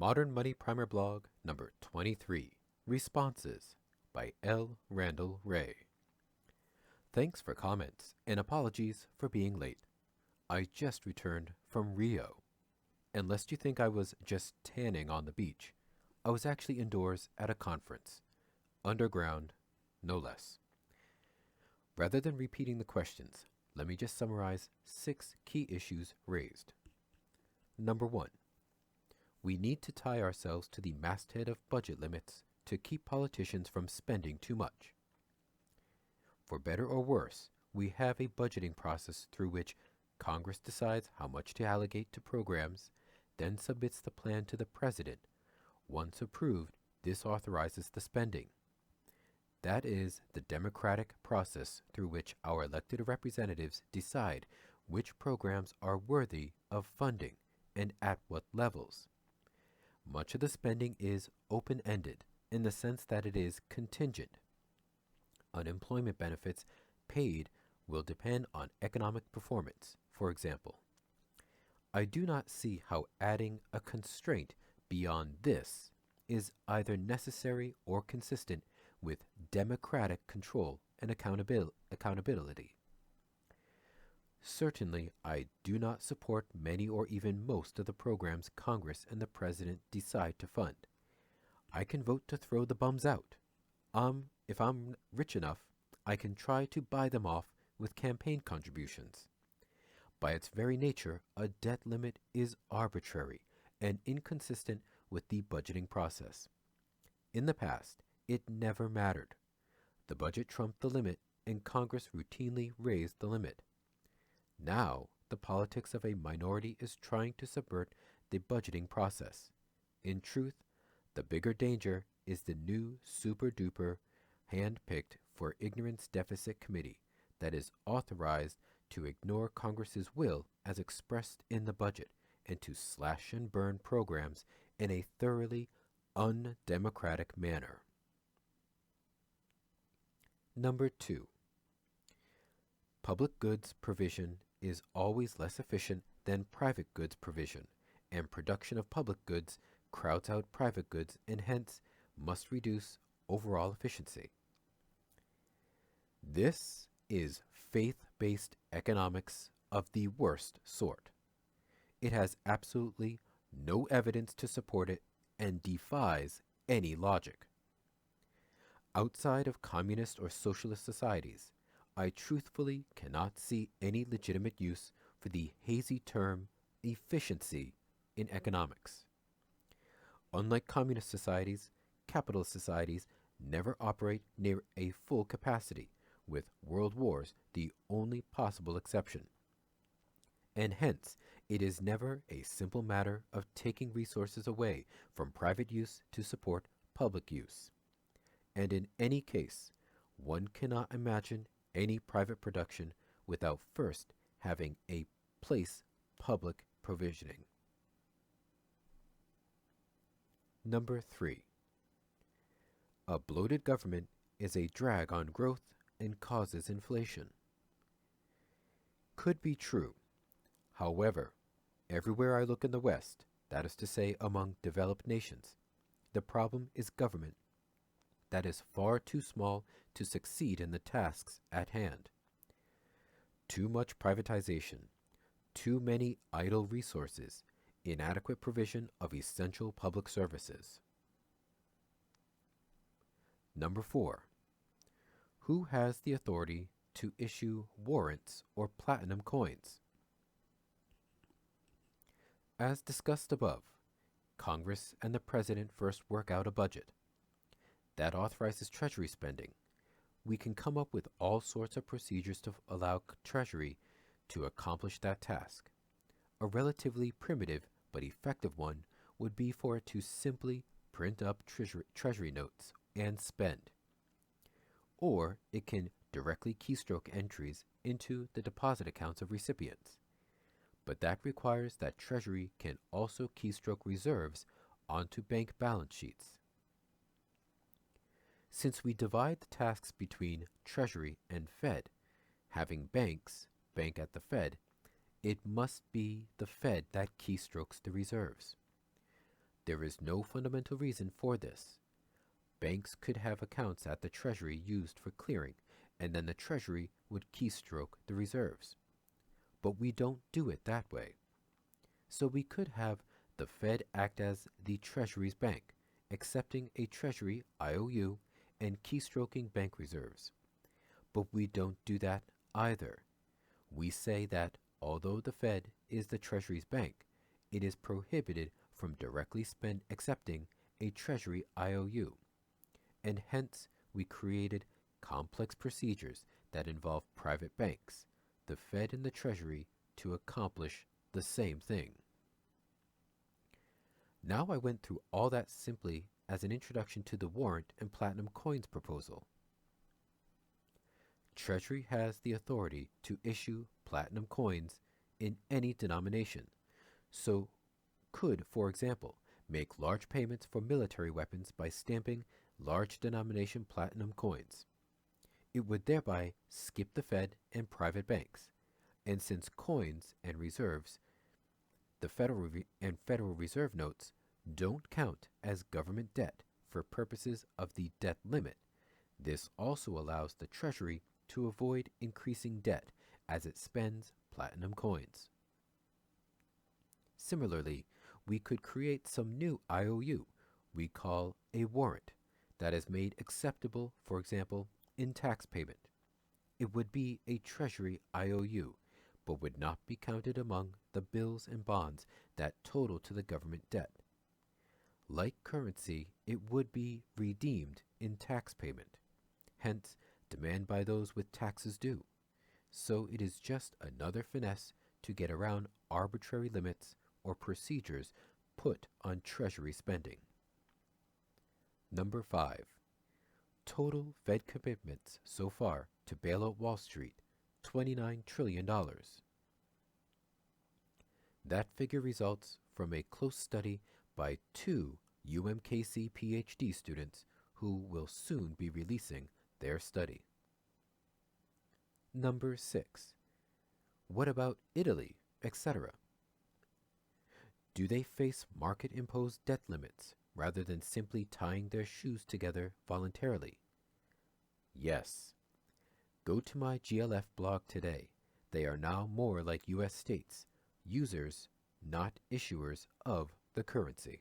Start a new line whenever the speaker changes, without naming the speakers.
Modern Money Primer Blog number 23, Responses by L. Randall Wray. Thanks for comments and apologies for being late. I just returned from Rio. And lest you think I was just tanning on the beach, I was actually indoors at a conference. Underground, no less. Rather than repeating the questions, let me just summarize 6 key issues raised. Number 1. We need to tie ourselves to the masthead of budget limits to keep politicians from spending too much. For better or worse, we have a budgeting process through which Congress decides how much to allocate to programs, then submits the plan to the President. Once approved, this authorizes the spending. That is the democratic process through which our elected representatives decide which programs are worthy of funding and at what levels. Much of the spending is open-ended in the sense that it is contingent. Unemployment benefits paid will depend on economic performance, for example. I do not see how adding a constraint beyond this is either necessary or consistent with democratic control and accountability. Certainly, I do not support many or even most of the programs Congress and the President decide to fund. I can vote to throw the bums out. If I'm rich enough, I can try to buy them off with campaign contributions. By its very nature, a debt limit is arbitrary and inconsistent with the budgeting process. In the past, it never mattered. The budget trumped the limit, and Congress routinely raised the limit. Now, the politics of a minority is trying to subvert the budgeting process. In truth, the bigger danger is the new super-duper hand-picked for ignorance deficit committee that is authorized to ignore Congress's will as expressed in the budget and to slash and burn programs in a thoroughly undemocratic manner. Number 2. Public goods provision is always less efficient than private goods provision, and production of public goods crowds out private goods and hence must reduce overall efficiency. This is faith-based economics of the worst sort. It has absolutely no evidence to support it and defies any logic. Outside of communist or socialist societies, I truthfully cannot see any legitimate use for the hazy term efficiency in economics. Unlike communist societies, capitalist societies never operate near a full capacity, with world wars the only possible exception. And hence, it is never a simple matter of taking resources away from private use to support public use. And in any case, one cannot imagine any private production without first having a place public provisioning. Number 3. A bloated government is a drag on growth and causes inflation. Could be true. However, everywhere I look in the West, that is to say among developed nations, the problem is government that is far too small to succeed in the tasks at hand. Too much privatization, too many idle resources, inadequate provision of essential public services. Number 4. Who has the authority to issue warrants or platinum coins? As discussed above, Congress and the President first work out a budget. That authorizes Treasury spending. We can come up with all sorts of procedures to allow Treasury to accomplish that task. A relatively primitive but effective one would be for it to simply print up Treasury notes and spend. Or it can directly keystroke entries into the deposit accounts of recipients. But that requires that Treasury can also keystroke reserves onto bank balance sheets. Since we divide the tasks between Treasury and Fed, having banks bank at the Fed, it must be the Fed that keystrokes the reserves. There is no fundamental reason for this. Banks could have accounts at the Treasury used for clearing, and then the Treasury would keystroke the reserves. But we don't do it that way. So we could have the Fed act as the Treasury's bank, accepting a Treasury IOU and keystroking bank reserves. But we don't do that either. We say that although the Fed is the Treasury's bank, it is prohibited from directly accepting a Treasury IOU, and hence we created complex procedures that involve private banks, the Fed and the Treasury, to accomplish the same thing. Now I went through all that simply as an introduction to the warrant and platinum coins proposal. Treasury has the authority to issue platinum coins in any denomination, so could, for example, make large payments for military weapons by stamping large denomination platinum coins. It would thereby skip the Fed and private banks, and since coins and reserves, the Federal Reserve notes, don't count as government debt for purposes of the debt limit, this also allows the Treasury to avoid increasing debt as it spends platinum coins. Similarly, we could create some new IOU we call a warrant that is made acceptable, for example, in tax payment. It would be a Treasury IOU, but would not be counted among the bills and bonds that total to the government debt. Like currency, it would be redeemed in tax payment, hence demand by those with taxes due. So it is just another finesse to get around arbitrary limits or procedures put on Treasury spending. Number 5. Total Fed commitments so far to bail out Wall Street, $29 trillion. That figure results from a close study by 2 UMKC PhD students who will soon be releasing their study. Number 6. What about Italy, etc.? Do they face market-imposed debt limits rather than simply tying their shoes together voluntarily? Yes. Go to my GLF blog today. They are now more like US states, users, not issuers of the currency.